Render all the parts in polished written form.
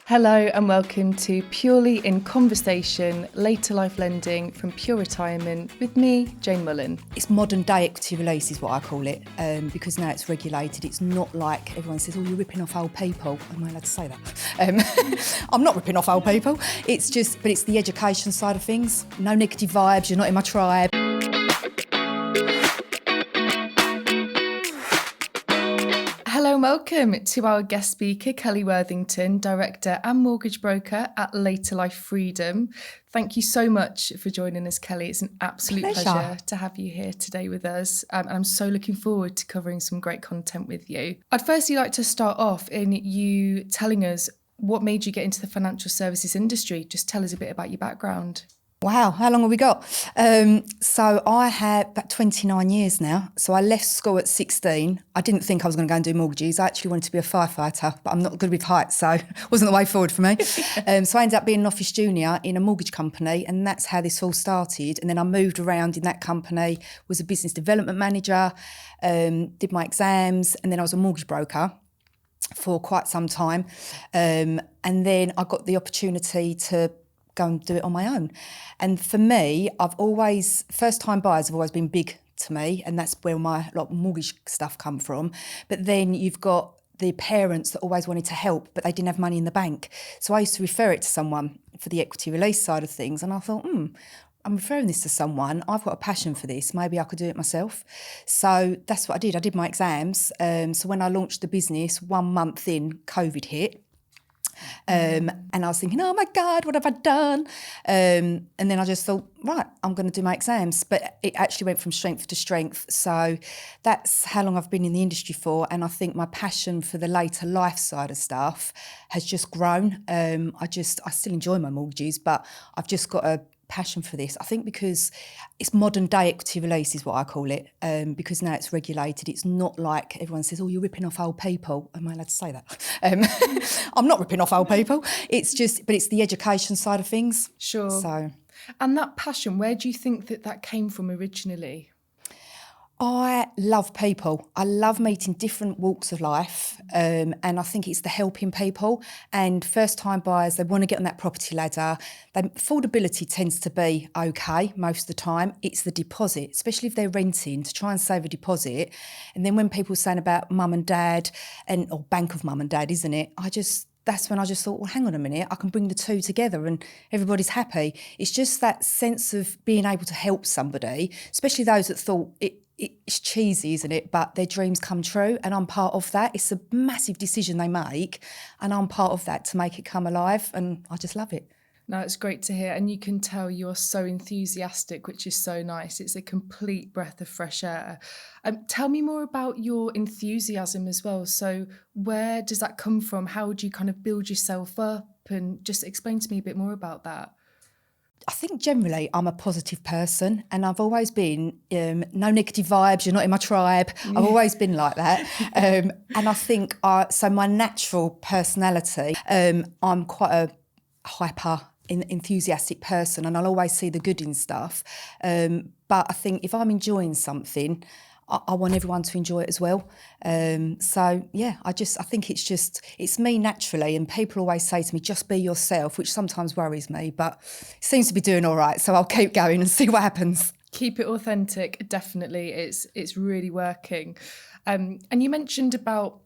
Hello and welcome to Purely in Conversation, Later Life Lending from Pure Retirement with me, Jane Mullen. It's modern day equity release is what I call it, because now it's regulated. It's not like everyone says, oh, you're ripping off old people. Am I allowed to say that? I'm not ripping off old people. But it's the education side of things. No negative vibes, you're not in my tribe. Hello and welcome to our guest speaker, Kelly Worthington, Director and Mortgage Broker at Later Life Freedom. Thank you so much for joining us, Kelly. It's an absolute pleasure to have you here today with us. And I'm so looking forward to covering some great content with you. I'd firstly like to start off in you telling us what made you get into the financial services industry. Just tell us a bit about your background. Wow, how long have we got? So I have about 29 years now. So I left school at 16. I didn't think I was going to go and do mortgages. I actually wanted to be a firefighter, but I'm not good with heights, so it wasn't the way forward for me. So I ended up being an office junior in a mortgage company, and that's how this all started. And then I moved around in that company, was a business development manager, did my exams, and then I was a mortgage broker for quite some time. And then I got the opportunity to go and do it on my own. And for me, first-time buyers have always been big to me, and that's where my mortgage stuff come from. But then you've got the parents that always wanted to help, but they didn't have money in the bank. So I used to refer it to someone for the equity release side of things, and I thought, I'm referring this to someone. I've got a passion for this. Maybe I could do it myself. So that's what I did. I did my exams. So when I launched the business, 1 month in, COVID hit. And I was thinking, oh my God, what have I done? And then I just thought, right, I'm going to do my exams. But it actually went from strength to strength. So that's how long I've been in the industry for. And I think my passion for the later life side of stuff has just grown. I still enjoy my mortgages, but I've just got a passion for this. I think because it's modern day equity release is what I call it, because now it's regulated. It's not like everyone says, oh, you're ripping off old people. Am I allowed to say that? I'm not ripping off old people. But it's the education side of things. Sure. So, and that passion, where do you think that came from originally? I love people. I love meeting different walks of life, and I think it's the helping people. And first-time buyers, they want to get on that property ladder. Affordability tends to be okay most of the time. It's the deposit, especially if they're renting, to try and save a deposit. And then when people are saying about mum and dad, or bank of mum and dad, isn't it? That's when I just thought, well, hang on a minute, I can bring the two together and everybody's happy. It's just that sense of being able to help somebody, especially those that thought it's cheesy, isn't it? But their dreams come true, and I'm part of that. It's a massive decision they make, and I'm part of that to make it come alive, and I just love it. No, it's great to hear, and you can tell you're so enthusiastic, which is so nice. It's a complete breath of fresh air. Tell me more about your enthusiasm as well. So where does that come from? How would you kind of build yourself up? And just explain to me a bit more about that. I think generally I'm a positive person, and I've always been no negative vibes, you're not in my tribe. I've always been like that. And I think, so my natural personality, I'm quite a hyper enthusiastic person, and I'll always see the good in stuff. But I think if I'm enjoying something, I want everyone to enjoy it as well. So yeah, I think it's me naturally, and people always say to me, just be yourself, which sometimes worries me, but it seems to be doing all right. So I'll keep going and see what happens. Keep it authentic, definitely. It's really working. And you mentioned about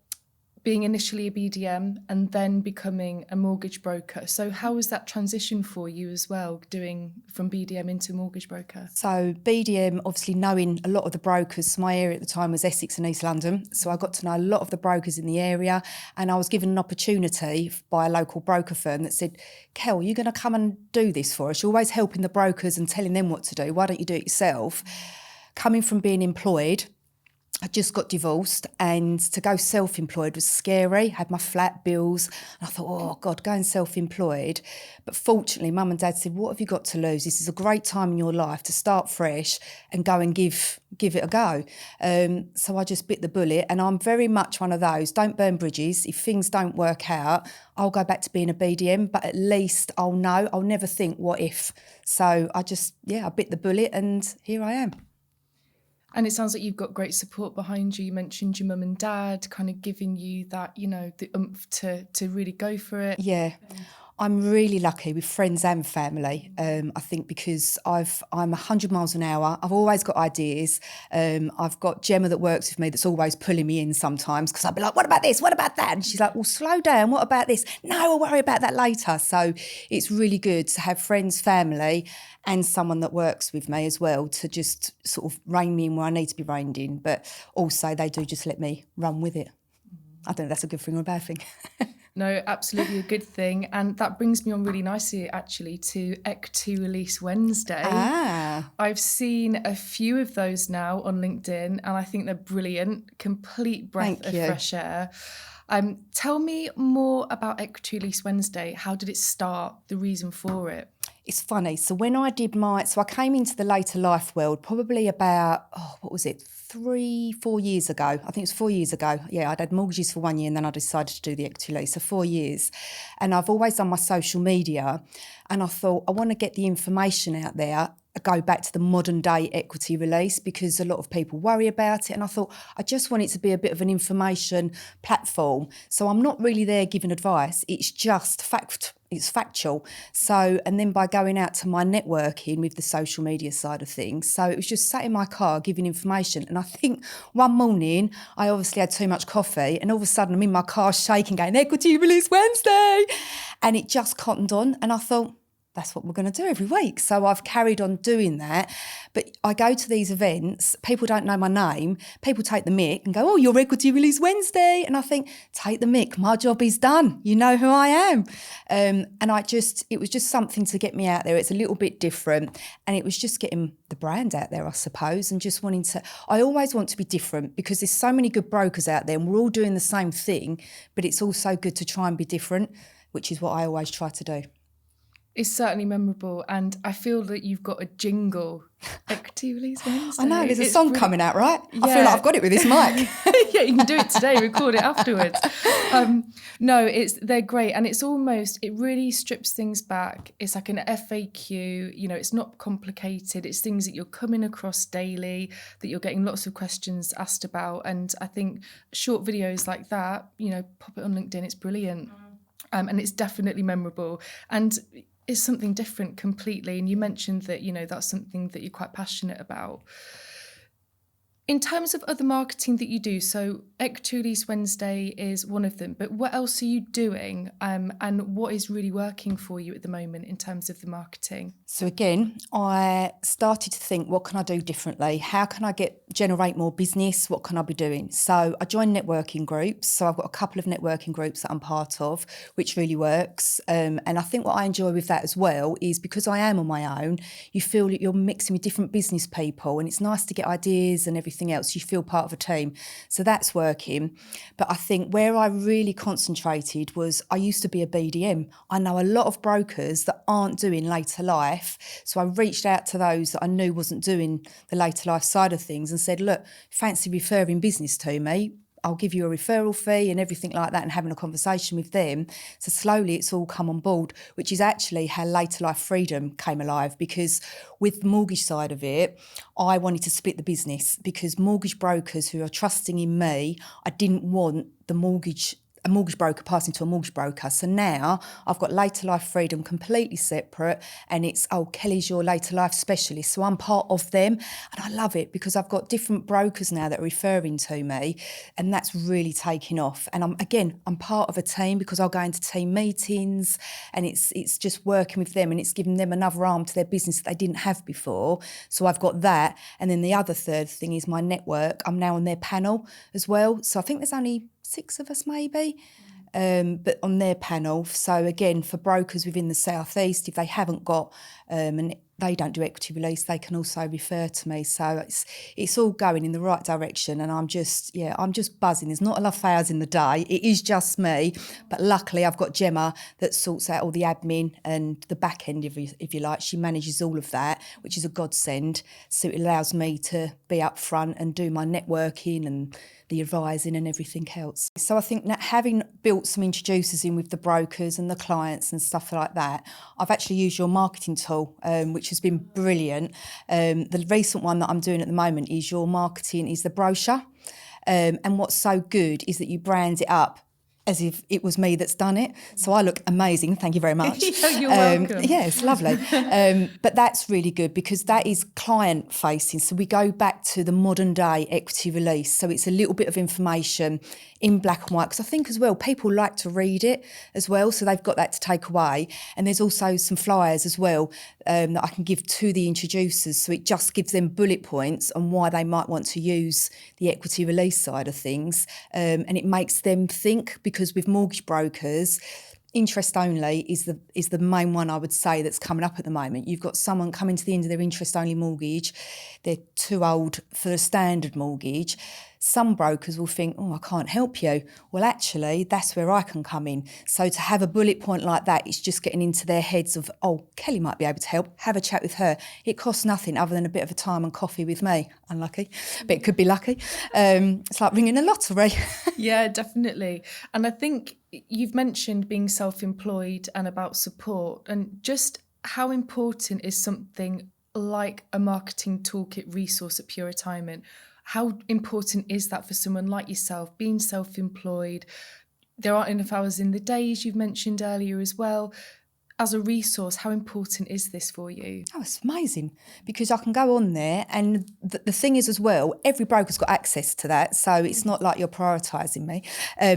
being initially a BDM and then becoming a mortgage broker. So how was that transition for you as well, doing from BDM into mortgage broker? So BDM, obviously knowing a lot of the brokers, my area at the time was Essex and East London. So I got to know a lot of the brokers in the area, and I was given an opportunity by a local broker firm that said, Kel, you're going to come and do this for us. You're always helping the brokers and telling them what to do. Why don't you do it yourself? Coming from being employed, I just got divorced, and to go self-employed was scary. Had my flat bills, and I thought, oh God, going self-employed. But fortunately, Mum and Dad said, what have you got to lose? This is a great time in your life to start fresh and go and give it a go. So I just bit the bullet, and I'm very much one of those, don't burn bridges. If things don't work out, I'll go back to being a BDM, but at least I'll know. I'll never think, what if? So I bit the bullet, and here I am. And it sounds like you've got great support behind you. You mentioned your mum and dad kind of giving you that, the oomph to really go for it. Yeah. I'm really lucky with friends and family. I think because I'm 100 miles an hour. I've always got ideas. I've got Gemma that works with me that's always pulling me in sometimes because I'll be like, what about this? What about that? And she's like, well, slow down. What about this? No, I'll worry about that later. So it's really good to have friends, family and someone that works with me as well to just sort of rein me in where I need to be reined in. But also they do just let me run with it. I don't know if that's a good thing or a bad thing. No, absolutely a good thing. And that brings me on really nicely, actually, to EC2 Release Wednesday. I've seen a few of those now on LinkedIn, and I think they're brilliant. Complete breath of fresh air. Tell me more about EC2 Release Wednesday. How did it start? The reason for it? It's funny. So when I did I came into the later life world probably about, 3-4 years ago. I think it was 4 years ago. Yeah, I'd had mortgages for 1 year and then I decided to do the equity release. So 4 years. And I've always done my social media and I thought I want to get the information out there, go back to the modern day equity release because a lot of people worry about it. And I thought I just want it to be a bit of an information platform. So I'm not really there giving advice. It's just it's factual. So, and then by going out to my networking with the social media side of things. So it was just sat in my car giving information. And I think one morning I obviously had too much coffee and all of a sudden I'm in my car shaking going, Equity Release Wednesday. And it just cottoned on. And I thought, that's what we're going to do every week. So I've carried on doing that. But I go to these events, people don't know my name, people take the mic and go, oh, you're Equity Release Wednesday. And I think, take the mic, my job is done. You know who I am. And it was just something to get me out there. It's a little bit different. And it was just getting the brand out there, I suppose, and just I always want to be different because there's so many good brokers out there and we're all doing the same thing, but it's also good to try and be different, which is what I always try to do. It's certainly memorable, and I feel that you've got a jingle. Equity Release Wednesday. I know, there's a song coming out, right? Yeah. I feel like I've got it with this mic. Yeah, you can do it today, record it afterwards. No, they're great, and it really strips things back. It's like an FAQ, it's not complicated. It's things that you're coming across daily, that you're getting lots of questions asked about, and I think short videos like that, pop it on LinkedIn, it's brilliant. And it's definitely memorable. And is something different completely. And you mentioned that, that's something that you're quite passionate about. In terms of other marketing that you do, so Equity Release Wednesday is one of them, but what else are you doing and what is really working for you at the moment in terms of the marketing? So again, I started to think, what can I do differently? How can I generate more business? What can I be doing? So I joined networking groups. So I've got a couple of networking groups that I'm part of, which really works. And I think what I enjoy with that as well is because I am on my own, you feel that you're mixing with different business people and it's nice to get ideas and everything else. You feel part of a team. So that's working. But I think where I really concentrated was I used to be a BDM. I know a lot of brokers that aren't doing later life. So I reached out to those that I knew wasn't doing the later life side of things and said, look, fancy referring business to me? I'll give you a referral fee and everything like that and having a conversation with them. So slowly it's all come on board, which is actually how Later Life Freedom came alive because with the mortgage side of it, I wanted to split the business because mortgage brokers who are trusting in me, I didn't want a mortgage broker passing to a mortgage broker. So now I've got Later Life Freedom completely separate and it's, Kelly's your later life specialist. So I'm part of them and I love it because I've got different brokers now that are referring to me and that's really taking off. And I'm part of a team because I'll go into team meetings and it's just working with them and it's giving them another arm to their business that they didn't have before. So I've got that. And then the other third thing is my network. I'm now on their panel as well. So I think there's only 6 of us maybe, but on their panel. So again, for brokers within the South East, if they haven't got, and they don't do equity release, they can also refer to me. So it's all going in the right direction and I'm just buzzing. There's not enough hours in the day. It is just me, but luckily I've got Gemma that sorts out all the admin and the back end, if you like. She manages all of that, which is a godsend. So it allows me to be up front and do my networking and the advising and everything else. So I think that having built some introducers in with the brokers and the clients and stuff like that, I've actually used your marketing tool, which which has been brilliant. The recent one that I'm doing at the moment is your marketing is the brochure. And what's so good is that you brand it up as if it was me that's done it. So I look amazing. Thank you very much. You're welcome. Yeah, it's lovely. But that's really good because that is client facing. So we go back to the modern day equity release. So it's a little bit of information in black and white. Because I think as well, people like to read it as well. So they've got that to take away. And there's also some flyers as well that I can give to the introducers. So it just gives them bullet points on why they might want to use the equity release side of things. And it makes them think, because with mortgage brokers, interest only is the main one I would say that's coming up at the moment. You've got someone coming to the end of their interest only mortgage, they're too old for a standard mortgage. Some brokers will think, oh, I can't help you. Well, actually, that's where I can come in. So to have a bullet point like that, it's just getting into their heads of, oh, Kelly might be able to help. Have a chat with her. It costs nothing other than a bit of a time and coffee with me. Unlucky, but it could be lucky. It's like ringing a lottery. Yeah, definitely. And I think you've mentioned being self-employed and about support, and just how important is something like a marketing toolkit resource at Pure Retirement? How important is that for someone like yourself, being self-employed? There aren't enough hours in the days, you've mentioned earlier as well. As a resource, how important is this for you? Oh, it's amazing because I can go on there, and the thing is as well, every broker's got access to that, so it's not like you're prioritising me.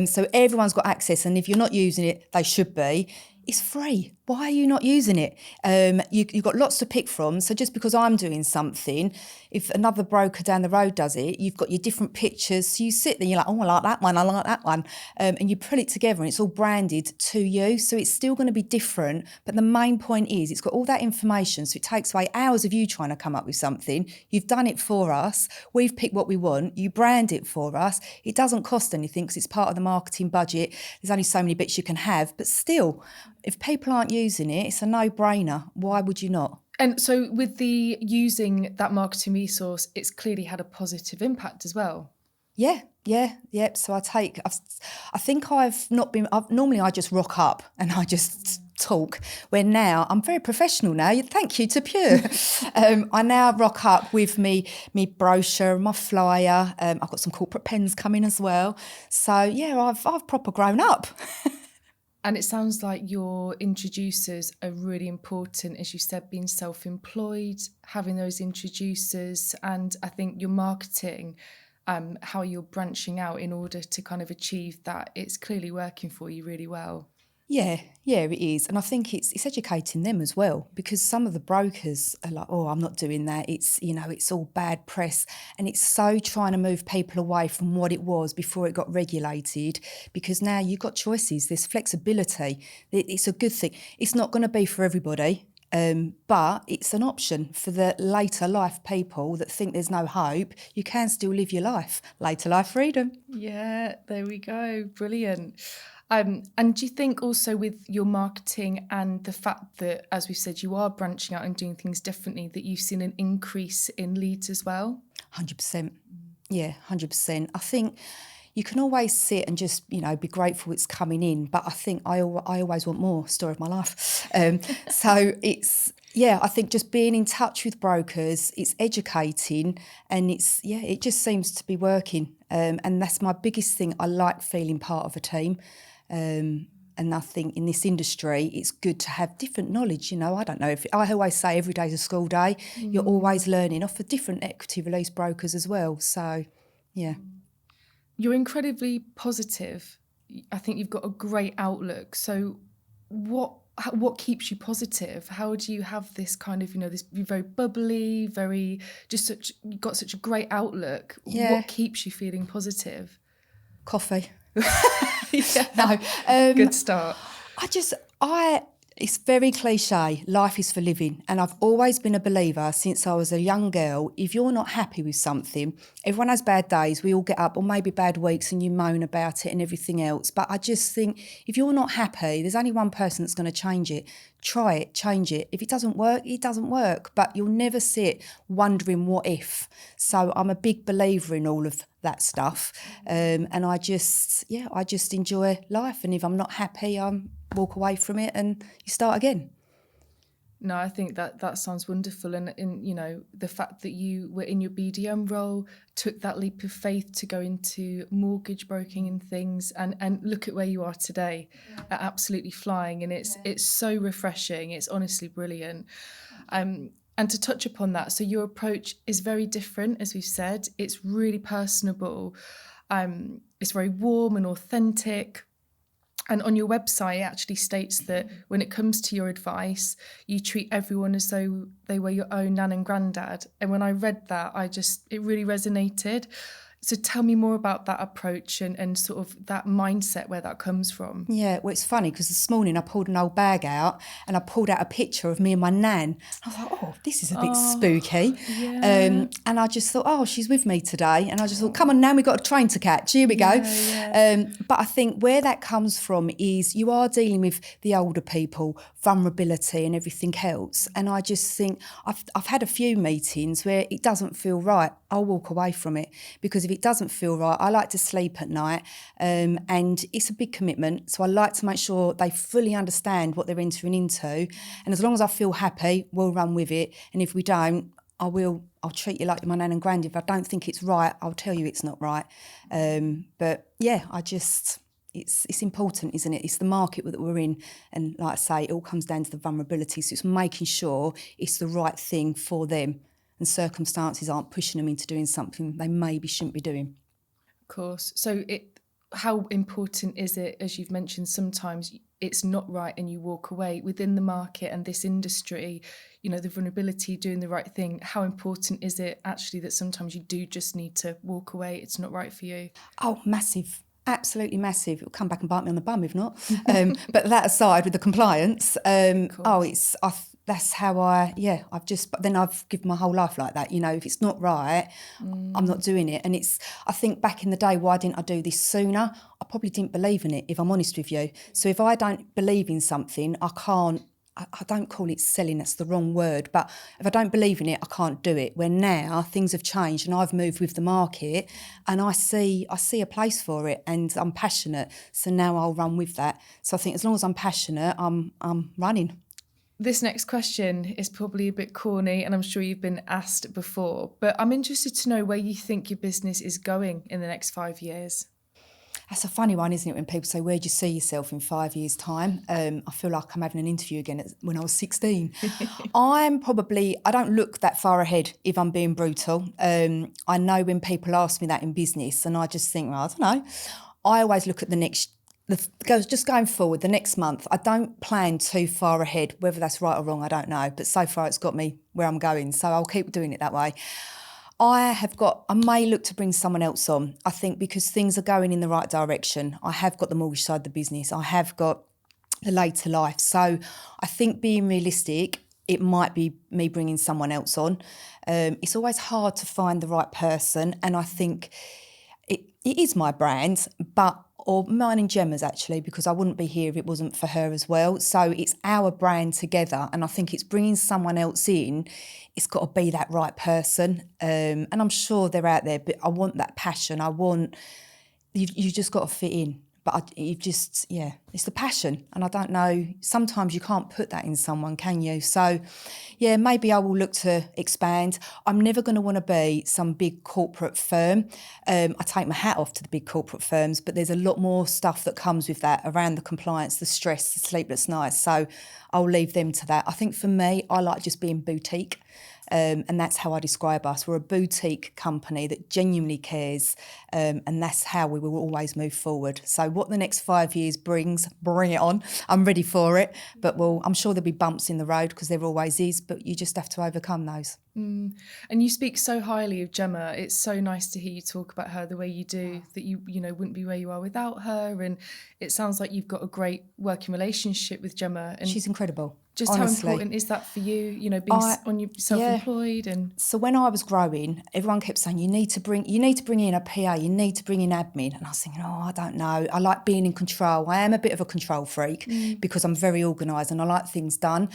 So everyone's got access, and if you're not using it, they should be. It's free. Why are you not using it? You've got lots to pick from. So just because I'm doing something, if another broker down the road does it, you've got your different pictures. So you sit there, you're like, oh, I like that one, I like that one. And you put it together and it's all branded to you. So it's still going to be different. But the main point is it's got all that information. So it takes away hours of you trying to come up with something. You've done it for us. We've picked what we want. You brand it for us. It doesn't cost anything because it's part of the marketing budget. There's only so many bits you can have. But still, if people aren't using it, it's a no-brainer. Why would you not? And so with the using that marketing resource, it's clearly had a positive impact as well. Yeah. So I think I've not been, normally I just rock up and I just talk, where now I'm very professional now. Thank you to Pure. I now rock up with me brochure, my flyer. I've got some corporate pens coming as well. So yeah, I've proper grown up. And it sounds like your introducers are really important, as you said, being self-employed, having those introducers, and I think your marketing, how you're branching out in order to kind of achieve that, it's clearly working for you really well. Yeah, it is. And I think it's educating them as well, because some of the brokers are like, oh, I'm not doing that. It's all bad press. And it's so trying to move people away from what it was before it got regulated, because now you've got choices. There's flexibility. It's a good thing. It's not going to be for everybody. But it's an option for the later life people that think there's no hope. You can still live your life. Later life freedom. Yeah, there we go. Brilliant. And do you think also with your marketing and the fact that, as we said, you are branching out and doing things differently, that you've seen an increase in leads as well? 100%. Yeah, 100%. I think you can always sit and just, be grateful it's coming in. But I think I always want more. Story of my life. So I think just being in touch with brokers, it's educating, and it just seems to be working. And that's my biggest thing. I like feeling part of a team. And I think in this industry, it's good to have different knowledge. I don't know I always say every day's a school day. You're always learning off of different equity release brokers as well. So, yeah. You're incredibly positive. I think you've got a great outlook. So what keeps you positive? How do you have this kind of, this very bubbly, you've got such a great outlook. Yeah. What keeps you feeling positive? Coffee. Yeah. No. Good start. It's very cliche. Life is for living. And I've always been a believer since I was a young girl. If you're not happy with something, everyone has bad days. We all get up, or maybe bad weeks, and you moan about it and everything else. But I just think if you're not happy, there's only one person that's going to change it. Try it, change it. If it doesn't work, it doesn't work. But you'll never sit wondering what if. So I'm a big believer in all of that stuff. And I just enjoy life. And if I'm not happy, I walk away from it and you start again. No, I think that sounds wonderful. And you know, the fact that you were in your BDM role, took that leap of faith to go into mortgage broking and things, and look at where you are today, absolutely flying. And it's so refreshing. It's honestly brilliant. And to touch upon that, so your approach is very different, as we've said. It's really personable. It's very warm and authentic. And on your website, it actually states that when it comes to your advice, you treat everyone as though they were your own nan and granddad. And when I read that, it really resonated. So tell me more about that approach and sort of that mindset, where that comes from. Yeah, well, it's funny because this morning I pulled an old bag out and I pulled out a picture of me and my nan. I was like, oh, this is a bit spooky. Yeah. And I just thought, oh, she's with me today. And I just thought, come on, Nan, we've got a train to catch. Here we go. But I think where that comes from is you are dealing with the older people, vulnerability and everything else. And I just think I've had a few meetings where it doesn't feel right. I'll walk away from it because if it doesn't feel right, I like to sleep at night, and it's a big commitment. So I like to make sure they fully understand what they're entering into. And as long as I feel happy, we'll run with it. And if we don't, I'll treat you like my nan and granddad. If I don't think it's right, I'll tell you it's not right. But yeah, it's important, isn't it? It's the market that we're in. And like I say, it all comes down to the vulnerability. So it's making sure it's the right thing for them. And circumstances aren't pushing them into doing something they maybe shouldn't be doing. Of course. So how important is it, as you've mentioned, sometimes it's not right and you walk away within the market and this industry, you know, the vulnerability, doing the right thing. How important is it actually that sometimes you do just need to walk away? It's not right for you. Oh, massive. Absolutely massive. It'll come back and bite me on the bum if not. But that aside, with the compliance, that's how but then I've given my whole life like that. You know, if it's not right, I'm not doing it. And I think back in the day, why didn't I do this sooner? I probably didn't believe in it, if I'm honest with you. So if I don't believe in something, I don't call it selling, that's the wrong word, but if I don't believe in it, I can't do it. Where now things have changed and I've moved with the market and I see a place for it and I'm passionate. So now I'll run with that. So I think as long as I'm passionate, I'm running. This next question is probably a bit corny and I'm sure you've been asked before, but I'm interested to know where you think your business is going in the next 5 years. That's a funny one, isn't it, when people say, where do you see yourself in 5 years' time? I feel like I'm having an interview again when I was 16. I don't look that far ahead, if I'm being brutal. I know when people ask me that in business and I just think, well, I don't know. I always look at just going forward, the next month. I don't plan too far ahead. Whether that's right or wrong, I don't know. But so far it's got me where I'm going. So I'll keep doing it that way. I may look to bring someone else on, I think, because things are going in the right direction. I have got the mortgage side of the business. I have got the later life. So I think being realistic, it might be me bringing someone else on. It's always hard to find the right person. And I think it is my brand, or mine and Gemma's actually, because I wouldn't be here if it wasn't for her as well. So it's our brand together. And I think it's bringing someone else in. It's got to be that right person. And I'm sure they're out there, but I want that passion. You just got to fit in. But it's the passion. And I don't know, sometimes you can't put that in someone, can you? So, yeah, maybe I will look to expand. I'm never going to want to be some big corporate firm. I take my hat off to the big corporate firms, but there's a lot more stuff that comes with that around the compliance, the stress, the sleepless nights. So I'll leave them to that. I think for me, I like just being boutique. And that's how I describe us. We're a boutique company that genuinely cares, and that's how we will always move forward. So what the next 5 years brings, bring it on. I'm ready for it. But I'm sure there'll be bumps in the road because there always is, but you just have to overcome those. And you speak so highly of Gemma. It's so nice to hear you talk about her the way you do, that you wouldn't be where you are without her. And it sounds like you've got a great working relationship with Gemma. And she's incredible. Just honestly. How important is that for you, being self-employed? And so when I was growing, everyone kept saying, you need to bring in a PA, you need to bring in admin. And I was thinking, I don't know. I like being in control. I am a bit of a control freak because I'm very organised and I like things done.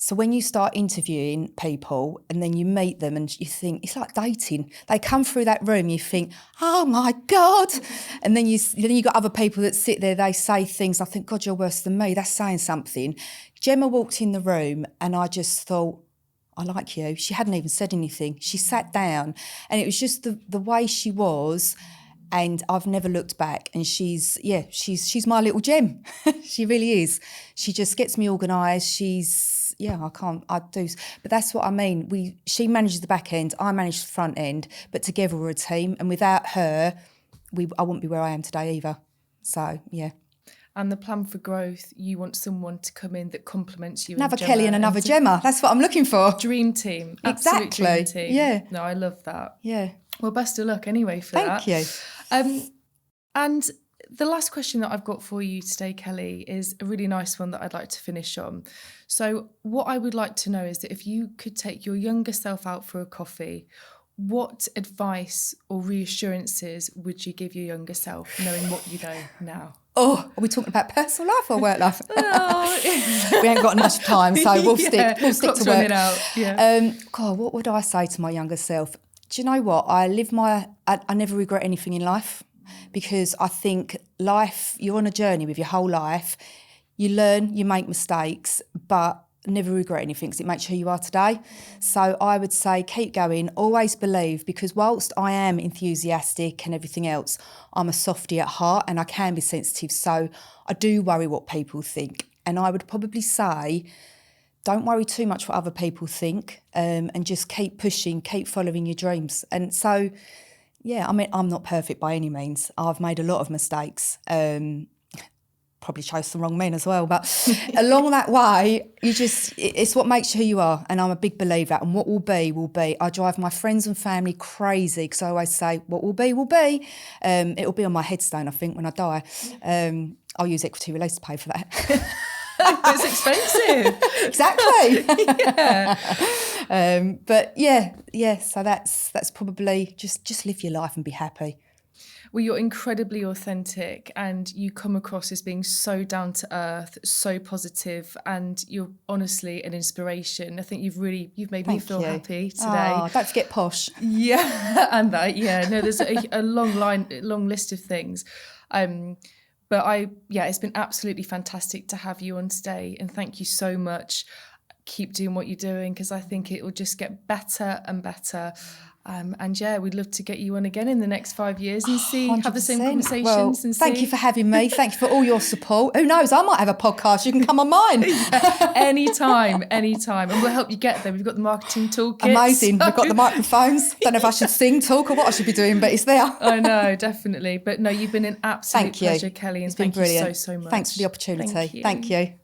So when you start interviewing people and then you meet them and you think, it's like dating. They come through that room, you think, oh my God. And then you got other people that sit there, they say things, I think, God, you're worse than me. That's saying something. Gemma walked in the room and I just thought, I like you. She hadn't even said anything. She sat down and it was just the way she was. And I've never looked back. And she's my little gem. She really is. She just gets me organised. But that's what I mean. She manages the back end, I manage the front end, but together we're a team. And without her, I wouldn't be where I am today either. So, yeah. And the plan for growth, you want someone to come in that complements you. Another Kelly and another Gemma. That's what I'm looking for. Dream team. Absolute Exactly. Dream team. Yeah. No, I love that. Yeah. Well, best of luck anyway for that. Thank you. And the last question that I've got for you today, Kelly, is a really nice one that I'd like to finish on. So what I would like to know is that if you could take your younger self out for a coffee, what advice or reassurances would you give your younger self, knowing what you know now? Oh, are we talking about personal life or work life? We ain't got much time, so we'll stick to work. Out. Yeah. God, what would I say to my younger self? Do you know what? I never regret anything in life, because I think life, you're on a journey with your whole life. You learn, you make mistakes, but never regret anything because it makes who you are today. So I would say keep going, always believe, because whilst I am enthusiastic and everything else, I'm a softie at heart and I can be sensitive. So I do worry what people think. And I would probably say, don't worry too much what other people think, and just keep pushing, keep following your dreams. And so, yeah, I mean, I'm not perfect by any means. I've made a lot of mistakes. Probably chose the wrong men as well, but along that way, it's what makes you who you are. And I'm a big believer. And what will be, will be. I drive my friends and family crazy because I always say, what will be, will be. It'll be on my headstone, I think, when I die. I'll use equity release to pay for that. It's expensive. Exactly. Yeah. But yeah. So that's probably just live your life and be happy. Well, you're incredibly authentic and you come across as being so down to earth, so positive, and you're honestly an inspiration. I think you've made me feel happy today. Oh, don't forget posh. Yeah, and that, yeah. No, there's a long list of things. But it's been absolutely fantastic to have you on today, and thank you so much. Keep doing what you're doing, because I think it will just get better and better. And yeah, we'd love to get you on again in the next 5 years and have the same conversations. Well, thank you for having me. Thank you for all your support. Who knows? I might have a podcast. You can come on mine. Anytime. And we'll help you get there. We've got the marketing toolkit. Amazing. We've got the microphones. Don't know if I should sing, talk, or what I should be doing, but it's there. I know, definitely. But no, you've been an absolute pleasure, Kelly. And it's been brilliant. You so much. Thanks for the opportunity. Thank you.